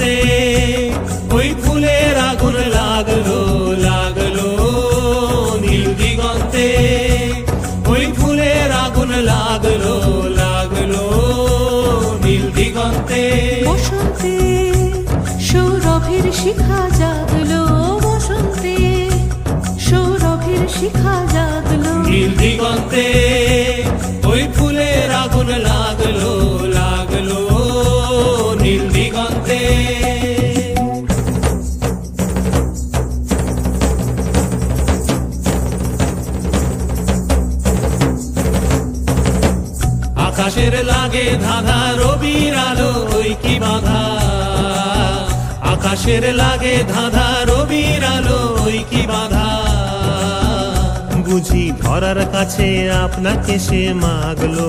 দিগন্তে ওই ফুলের আগুন লাগলো লাগলো নীল দিগন্তে ওই ফুলের আগুন লাগলো লাগলো নীল দিগন্তে বসন্তে সৌরভের শিখা জাগলো বসন্তে সৌরভের শিখা জাগলো নীল দিগন্তে ওই ফুলের আগুন লাগলো লাগলো নীল দিগন্তে আকাশের লাগে ধাঁধা রবির আলো ওই কি বাধা আকাশের লাগে ধাঁধা রবির আলো ওই কি বাধা বুঝি ধরার কাছে আপনাকে সে মাগলো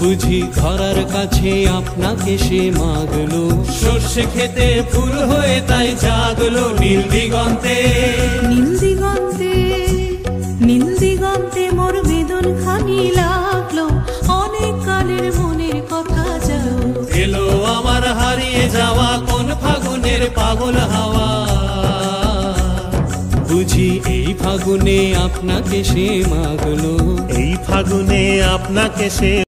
বুঝি ধরার কাছে আপনাকে সে মাগলো সর্ষে খেতে ফুল হয়ে তাই জাগলো নীল দিগন্তে নীল দিগন্তে নীল দিগন্তে মোর বেদন খানি লাগলো অনেক কালের মনের কথা জানো এলো আমার হারিয়ে যাওয়া কোন ফাগুনের পাগল হাওয়া বুঝি এই ফাগুনে আপনাকে সে মাগলো এই ফাগুনে আপনাকে সে